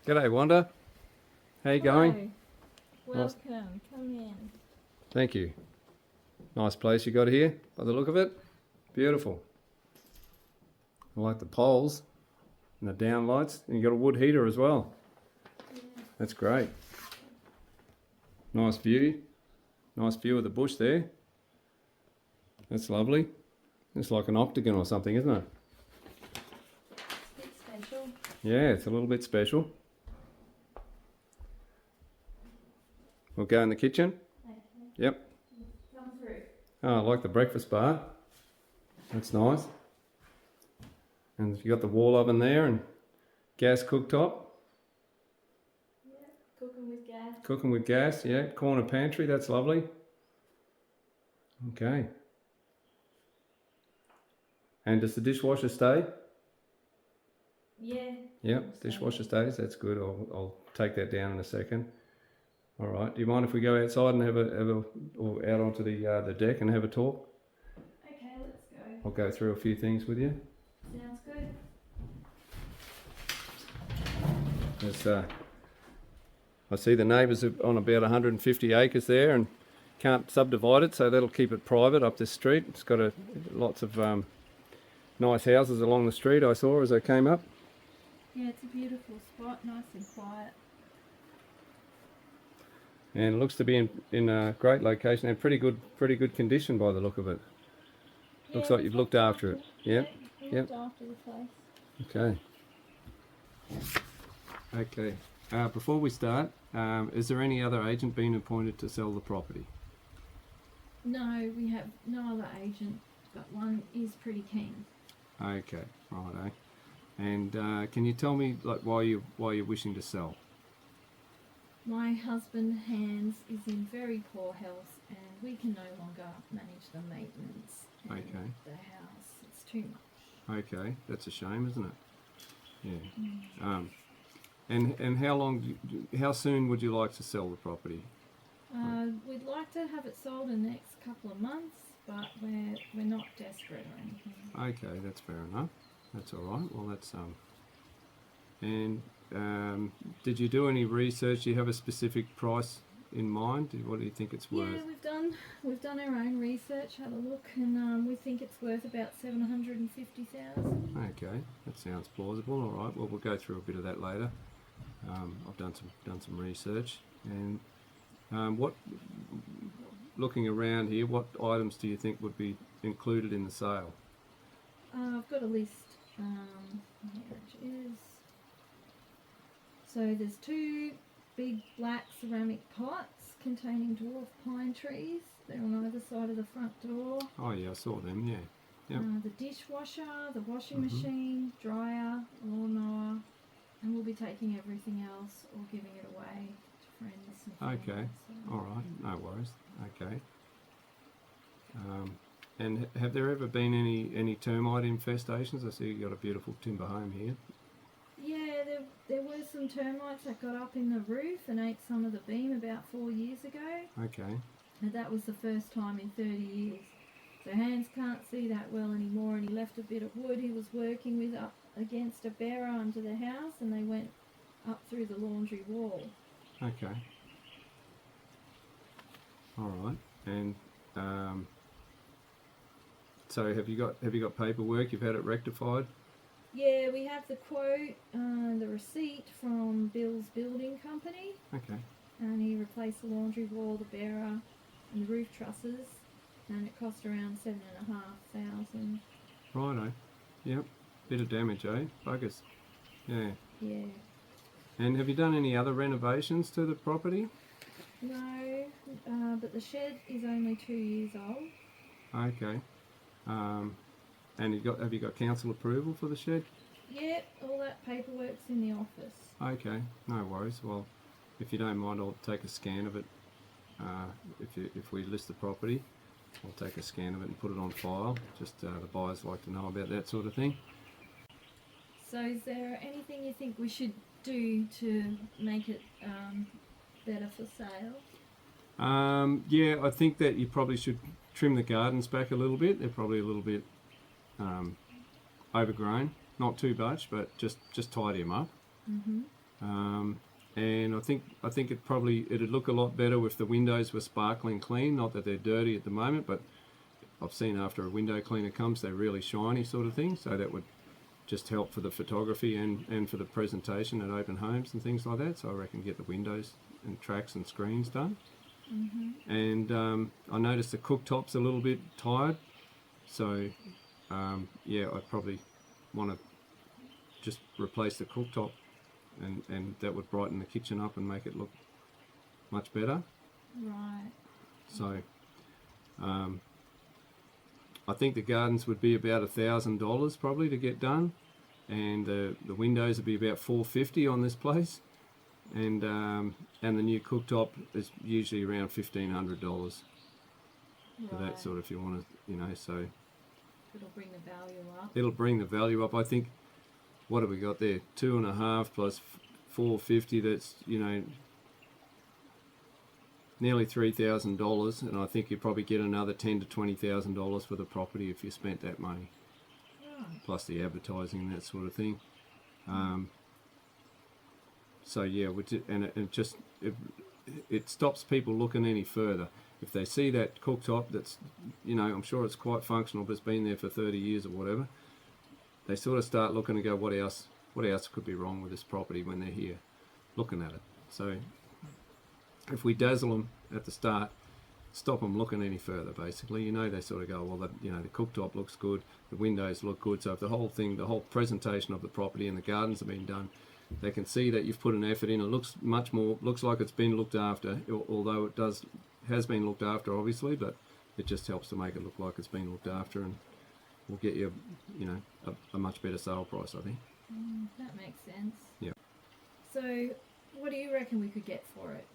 G'day, Wanda. How you going? Welcome. Come in. Thank you. Nice place you got here, by the look of it. Beautiful. I like the poles and the downlights. And you got a wood heater as well. Yeah. That's great. Nice view. Nice view of the bush there. That's lovely. It's like an octagon or something, isn't it? It's a bit special. Yeah, it's a little bit special. We'll go in the kitchen. Okay. Yep. Come through. Oh, I like the breakfast bar. That's nice. And you got the wall oven there and gas cooktop. Yeah. Cooking with gas. Cooking with gas, yeah. Corner pantry, that's lovely. Okay. And does the dishwasher stay? Yeah. Yep, dishwasher stays. That's good. I'll take that down in a second. All right. Do you mind if we go outside and have a or out onto the deck and have a talk? Okay, let's go. I'll go through a few things with you. Sounds good. I see the neighbours are on about 150 acres there and can't subdivide it, so that'll keep it private up this street. It's got lots of nice houses along the street I saw as I came up. Yeah, it's a beautiful spot, nice and quiet. And it looks to be in a great location and pretty good condition by the look of it. Looks like you've looked after it. Yep. Yeah, looked after the place. Okay. Okay. Before we start, is there any other agent been appointed to sell the property? No, we have no other agent, but one is pretty keen. Okay. Righto. And can you tell me like why you're wishing to sell? My husband Hans is in very poor health, and we can no longer manage the maintenance and Okay. the house. It's too much. Okay, that's a shame, isn't it? Yeah. Mm. And how soon would you like to sell the property? We'd like to have it sold in the next couple of months, but we're not desperate or anything. Okay, that's fair enough. That's all right. Well, that's And did you do any research? Do you have a specific price in mind? What do you think it's worth? Yeah, we've done our own research, had a look, and we think it's worth about $750,000. Okay, that sounds plausible. All right. Well, we'll go through a bit of that later. I've done some research, and looking around here, what items do you think would be included in the sale? I've got a list. Here it is. So there's 2 big black ceramic pots containing dwarf pine trees. They're on either side of the front door. Oh yeah, I saw them. Yeah. Yep. The dishwasher, the washing machine, dryer, lawnmower, and we'll be taking everything else or giving it away to friends and family. Okay. So. All right. No worries. Okay. And have there ever been any termite infestations? I see you got a beautiful timber home here. Yeah, there were some termites that got up in the roof and ate some of the beam about 4 years ago. Okay. And that was the first time in 30 years. So Hans can't see that well anymore, and he left a bit of wood he was working with up against a barrow under the house, and they went up through the laundry wall. Okay. All right. And so have you got paperwork? You've had it rectified? Yeah, we have the quote, the receipt from Bill's building company, Okay. and he replaced the laundry wall, the barrow, and the roof trusses, and it cost around $7,500. Righto. Yep. Bit of damage, eh? Buggers. Yeah. Yeah. And have you done any other renovations to the property? No, but the shed is only 2 years old. Okay. And have you got council approval for the shed? Yeah, all that paperwork's in the office. Okay, no worries. Well, if you don't mind, I'll take a scan of it. If we list the property, I'll take a scan of it and put it on file. Just the buyers like to know about that sort of thing. So is there anything you think we should do to make it better for sale? Yeah, I think that you probably should trim the gardens back a little bit. They're probably a little bit overgrown. Not too much, but just tidy them up. Mm-hmm. And I think it'd look a lot better if the windows were sparkling clean. Not that they're dirty at the moment, but I've seen after a window cleaner comes, they're really shiny sort of thing. So that would just help for the photography and for the presentation at open homes and things like that. So I reckon get the windows and tracks and screens done. And I noticed the cooktop's a little bit tired. So yeah, I'd probably want to just replace the cooktop, and that would brighten the kitchen up and make it look much better. Right. So I think the gardens would be about $1,000 probably to get done, and the windows would be about $450 on this place, and the new cooktop is usually around $1,500 for that sort of, if you want to, you know. So It'll bring the value up. it'll bring the value up. I think, what have we got there? 2.5 plus 450. That's, you know, nearly $3,000, and I think you probably get another $10,000 to $20,000 for the property if you spent that money, Right. plus the advertising and that sort of thing. So yeah, it stops people looking any further. If they see that cooktop, that's, you know, I'm sure it's quite functional, but it's been there for 30 years or whatever, they sort of start looking and go, what else could be wrong with this property when they're here looking at it. So if we dazzle them at the start, stop them looking any further, basically, you know, they sort of go, well, the cooktop looks good, the windows look good. So if the whole presentation of the property and the gardens have been done, they can see that you've put an effort in. It looks like it's been looked after, although has been looked after, obviously, but it just helps to make it look like it's been looked after, and will get you, you know, a much better sale price, I think. That makes sense. Yeah. So, what do you reckon we could get for it?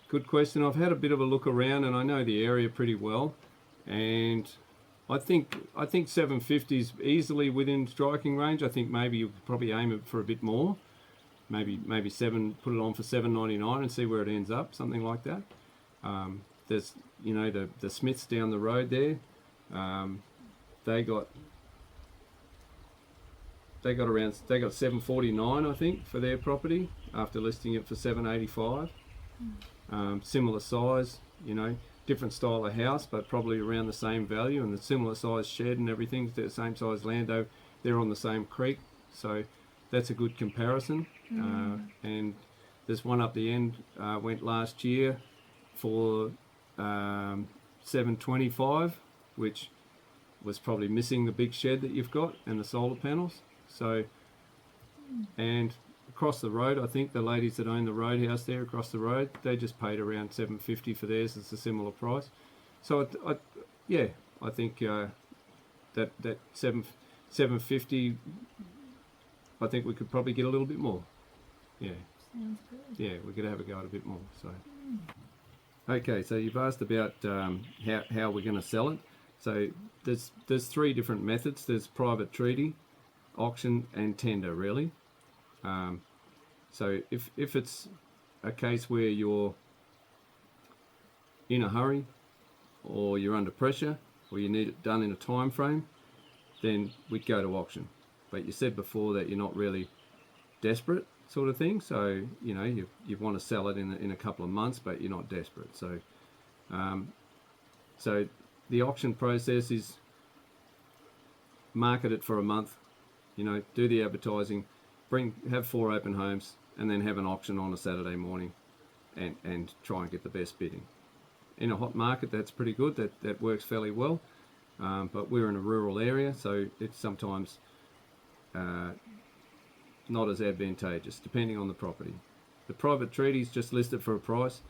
Good question. I've had a bit of a look around, and I know the area pretty well, and I think 750 is easily within striking range. I think maybe you could probably aim it for a bit more. Maybe put it on for $7.99 and see where it ends up, something like that. There's, you know, the Smiths down the road there. They got $7.49, I think, for their property after listing it for $7.85. Similar size, you know, different style of house, but probably around the same value, and the similar size shed and everything, the same size land. They're on the same creek, so that's a good comparison. And there's one up the end, went last year for $7.25, which was probably missing the big shed that you've got and the solar panels. So, and across the road, I think the ladies that own the roadhouse there across the road, they just paid around $7.50 for theirs. It's a similar price. So I think that $7.50, I think we could probably get a little bit more. Yeah. Sounds good. Yeah, we could have a go at a bit more. So, okay. So you've asked about how we're going to sell it. So there's three different methods. There's private treaty, auction, and tender, really. So if it's a case where you're in a hurry, or you're under pressure, or you need it done in a time frame, then we'd go to auction. But you said before that you're not really desperate, sort of thing. So, you know, you want to sell it in a couple of months, but you're not desperate. So, so the auction process is market it for a month, you know, do the advertising, have 4 open homes, and then have an auction on a Saturday morning, and try and get the best bidding. In a hot market, that's pretty good. That works fairly well. But we're in a rural area, so it's sometimes not as advantageous, depending on the property. The private treaties just list it for a price,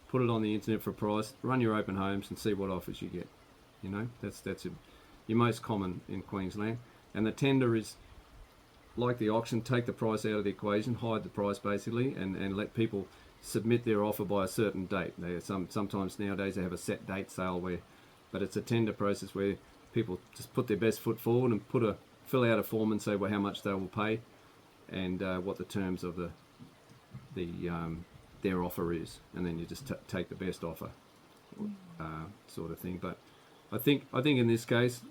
put it on the internet for a price, run your open homes and see what offers you get. You know, that's your most common in Queensland. And the tender is like the auction, take the price out of the equation, hide the price basically, and let people submit their offer by a certain date. Sometimes nowadays they have a set date sale but it's a tender process where people just put their best foot forward and fill out a form and say, well, how much they will pay, and what the terms of their offer is, and then you just take the best offer, sort of thing. But I think in this case,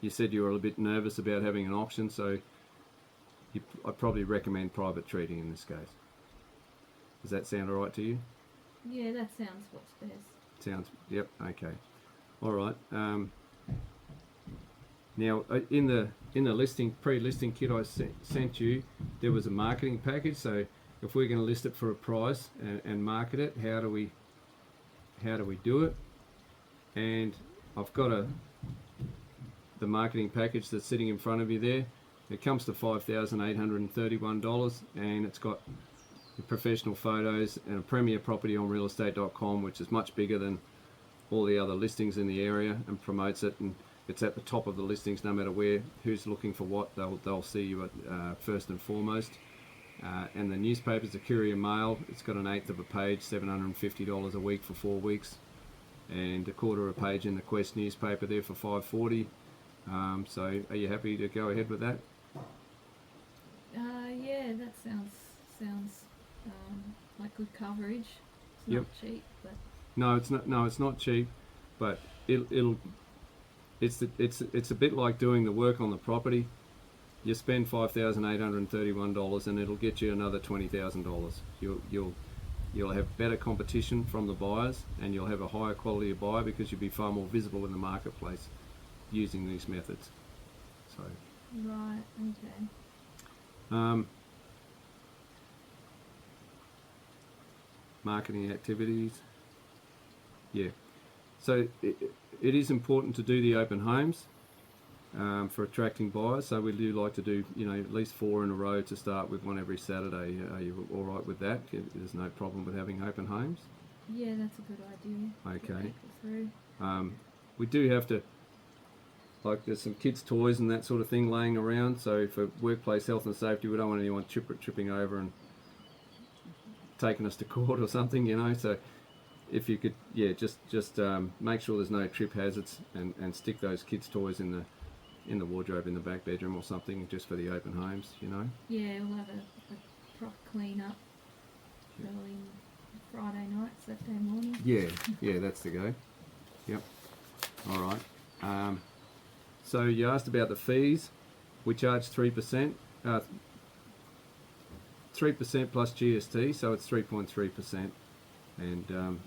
you said you were a bit nervous about having an auction, so I'd probably recommend private treating in this case. Does that sound alright to you? Yeah, that sounds what's best. Sounds, yep, okay. Alright, now in the listing, pre-listing kit I sent you, there was a marketing package, so if we're going to list it for a price and market it, how do we do it? And I've got the marketing package that's sitting in front of you there. It comes to $5,831, and it's got the professional photos and a premier property on realestate.com, which is much bigger than all the other listings in the area, and promotes it, and it's at the top of the listings no matter who's looking for what, they'll see you at first and foremost. And the newspaper's the Courier Mail. It's got an eighth of a page, $750 a week for 4 weeks, and a quarter of a page in the Quest newspaper there for $540. So are you happy to go ahead with that? Yeah, that sounds like good coverage. It's Yep. not cheap, but No, it's not. No, it's not cheap, but it's a bit like doing the work on the property. You spend $5,831, and it'll get you another $20,000. You'll have better competition from the buyers, and you'll have a higher quality of buyer because you'll be far more visible in the marketplace using these methods. So, right, okay. marketing activities. Yeah. So it is important to do the open homes for attracting buyers. So we do like to do, at least 4 in a row to start with, one every Saturday. Are you all right with that? There's no problem with having open homes? Yeah, that's a good idea. Okay. Through. We do have to, like, there's some kids' toys and that sort of thing laying around. So for workplace health and safety, we don't want anyone tripping over and taking us to court or something, So if you could, just make sure there's no trip hazards, and stick those kids' toys in the wardrobe in the back bedroom or something, just for the open homes, Yeah, we'll have a proper clean up early Friday night, Saturday morning. Yeah, that's the go. Yep. All right. So you asked about the fees. We charge 3%, 3% plus GST, so it's 3.3%, and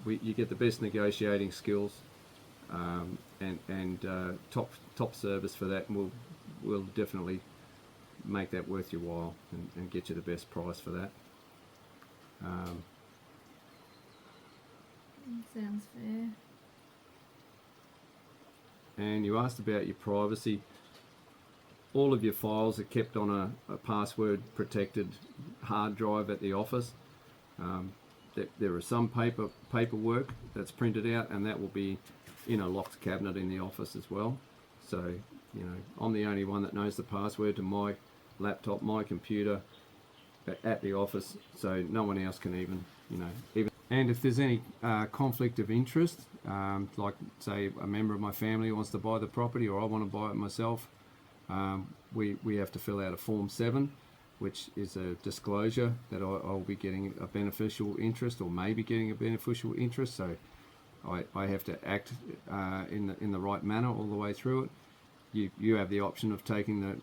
you get the best negotiating skills, and top service for that, and we'll definitely make that worth your while, and get you the best price for that. Sounds fair. And you asked about your privacy. All of your files are kept on a password protected hard drive at the office. There are some paperwork that's printed out, and that will be in a locked cabinet in the office as well. So, I'm the only one that knows the password to my laptop, my computer at the office, so no one else can even. And if there's any conflict of interest, like say a member of my family wants to buy the property, or I want to buy it myself, we have to fill out a Form 7, which is a disclosure that I'll be getting a beneficial interest, or maybe getting a beneficial interest. So I have to act in the right manner all the way through it. You have the option of taking the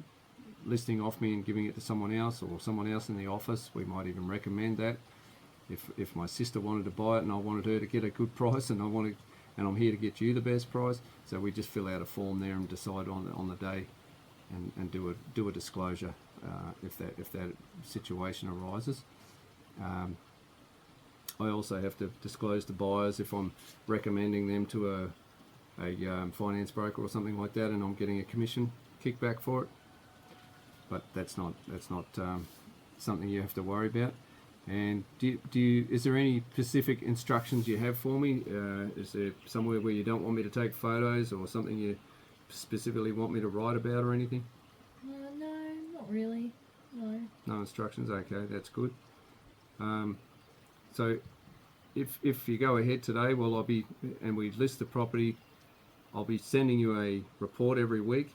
listing off me and giving it to someone else, or someone else in the office. We might even recommend that. If my sister wanted to buy it and I wanted her to get a good price, and I'm here to get you the best price, so we just fill out a form there and decide on the day, and do a disclosure if that situation arises. I also have to disclose to buyers if I'm recommending them to a finance broker or something like that, and I'm getting a commission kickback for it. But that's not something you have to worry about. And is there any specific instructions you have for me? Is there somewhere where you don't want me to take photos, or something you specifically want me to write about, or anything? No, not really. No. No instructions. Okay, that's good. So if you go ahead today, well, we list the property, I'll be sending you a report every week.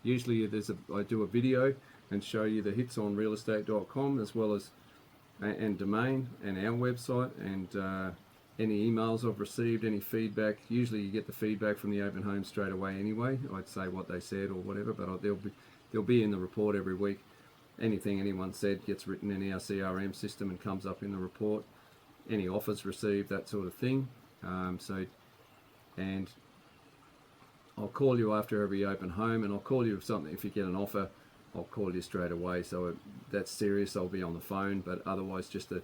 Usually I do a video and show you the hits on realestate.com, as well as and Domain and our website, and any emails I've received, any feedback. Usually you get the feedback from the open home straight away anyway. I'd say what they said or whatever, but they'll be in the report every week. anything anyone said gets written in our CRM system and comes up in the report. Any offers received, that sort of thing. And I'll call you after every open home, and I'll call you if you get an offer. I'll call you straight away. So that's serious. I'll be on the phone, but otherwise, just the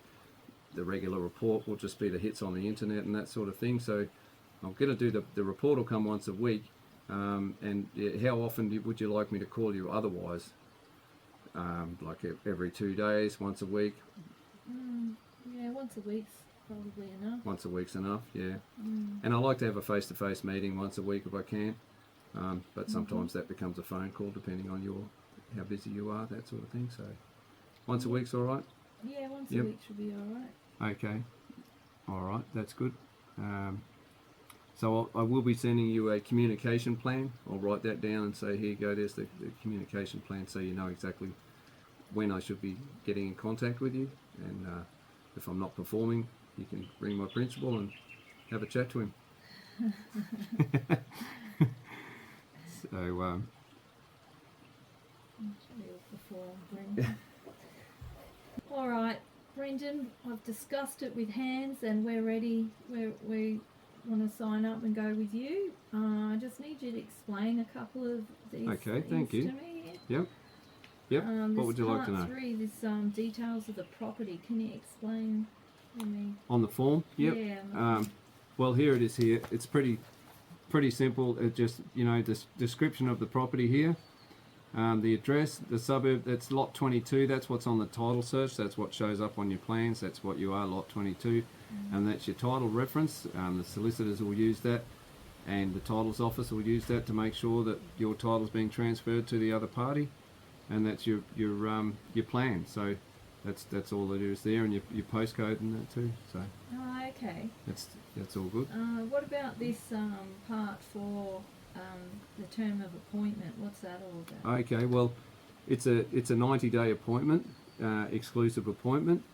regular report will just be the hits on the internet and that sort of thing. So I'm going to do the report will come once a week. And how often would you like me to call you otherwise? Like every 2 days, once a week? Yeah, once a week's probably enough. Once a week's enough, yeah. And I like to have a face-to-face meeting once a week if I can. But sometimes that becomes a phone call depending on how busy you are, that sort of thing. So once a week's all right? Yeah, once a week should be all right. Okay. All right, that's good. So I will be sending you a communication plan. I'll write that down and say, here you go, there's the communication plan, so you know exactly when I should be getting in contact with you. And if I'm not performing, you can ring my principal and have a chat to him. So, all right, Brendan, I've discussed it with Hans and we're ready. We want to sign up and go with you. I just need you to explain a couple of these okay, things thank you. to me. Yep. What would you like to know? Part 3, this details of the property. Can you explain to me? On the form? Yep. Yeah. Well, here it is here. It's pretty simple. It just, this description of the property here. The address, the suburb, that's lot 22. That's what's on the title search. That's what shows up on your plans. That's what you are, lot 22. And that's your title reference. The solicitors will use that, and the titles office will use that to make sure that your title's being transferred to the other party. And that's your plan. So that's all that is there, and your postcode and that too. So okay. That's all good. What about this part for the term of appointment? What's that all about? Okay, well, it's a 90-day appointment, exclusive appointment.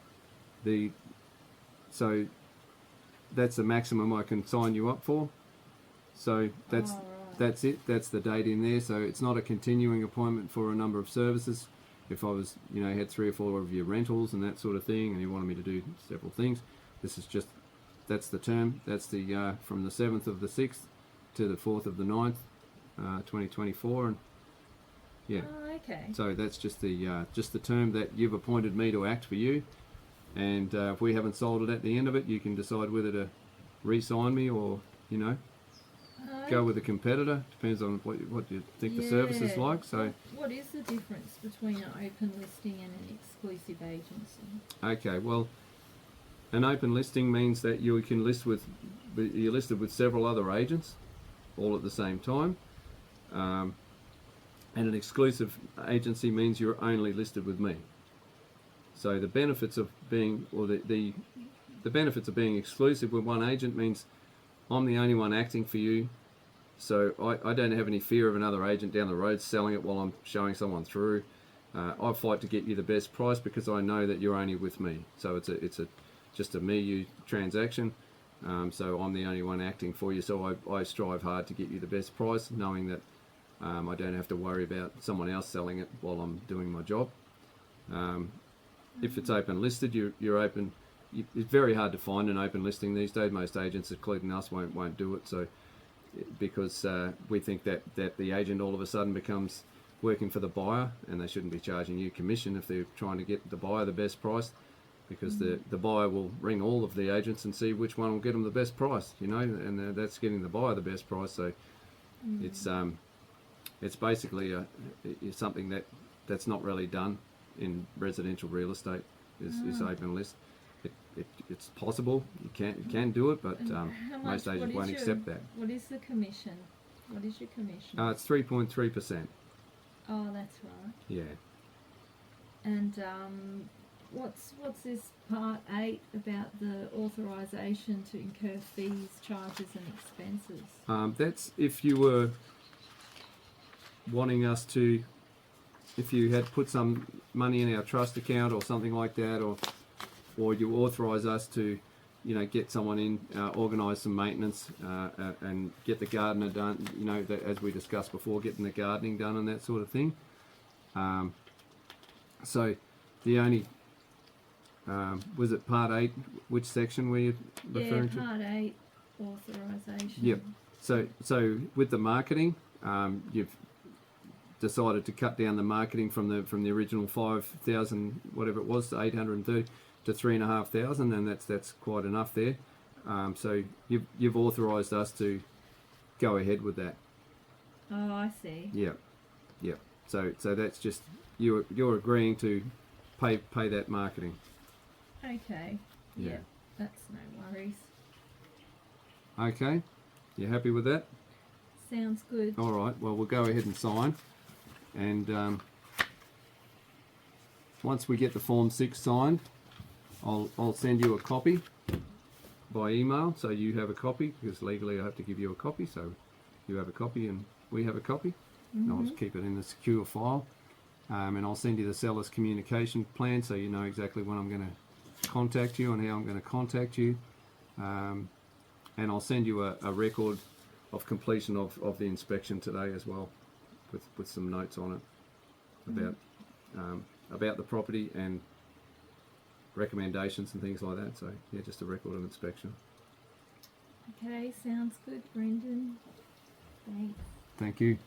So that's the maximum I can sign you up for. So that's it. That's the date in there. So it's not a continuing appointment for a number of services. If I was, had 3 or 4 of your rentals and that sort of thing, and you wanted me to do several things, this is just, that's the term. That's the from the 7th of the 6th to the 4th of the 9th, 2024, and yeah. Okay. So that's just the term that you've appointed me to act for you, and if we haven't sold it at the end of it, you can decide whether to re-sign me or go with a competitor. Depends on what you think the service is like. So what is the difference between an open listing and an exclusive agency? Okay, well, an open listing means that you're listed with several other agents all at the same time, and an exclusive agency means you're only listed with me. So the benefits of being, or the benefits of being exclusive with one agent means I'm the only one acting for you. So I don't have any fear of another agent down the road selling it while I'm showing someone through. I fight to get you the best price because I know that you're only with me. So it's just a me-you transaction. So I'm the only one acting for you. So I strive hard to get you the best price, knowing that I don't have to worry about someone else selling it while I'm doing my job. If it's open listed, you're open. It's very hard to find an open listing these days. Most agents, including us, won't do it. So because we think that the agent all of a sudden becomes working for the buyer, and they shouldn't be charging you commission if they're trying to get the buyer the best price, because the buyer will ring all of the agents and see which one will get them the best price, and that's getting the buyer the best price. So it's basically it's something that's not really done in residential real estate is open list. It's possible, you can do it, but most agents won't accept that. What is the commission? What is your commission? It's 3.3%. Oh, that's right. Yeah. And what's this part 8 about the authorisation to incur fees, charges and expenses? That's if you were wanting us to, if you had put some money in our trust account or something like that, or you authorise us to, get someone in, organise some maintenance, and get the gardener done, as we discussed before, getting the gardening done and that sort of thing. So the only was it part 8? Which section were you referring to? Part 8 authorisation. Yep. So with the marketing, you've decided to cut down the marketing from the original 5,000 whatever it was to 830 to 3,500, and that's quite enough there. So you've authorised us to go ahead with that. Oh, I see. Yep. So that's just you're agreeing to pay that marketing. Okay. Yeah. Yep. That's no worries. Okay. You happy with that? Sounds good. All right. Well, we'll go ahead and sign, and once we get the Form 6 signed, I'll send you a copy by email, so you have a copy, because legally I have to give you a copy, so you have a copy and we have a copy. And I'll just keep it in the secure file, and I'll send you the seller's communication plan, so you know exactly when I'm going to contact you and how I'm going to contact you, and I'll send you a record of completion of the inspection today as well, with some notes on it about the property and recommendations and things like that. So yeah, just a record of inspection. Okay, sounds good, Brendan. Thanks. Thank you.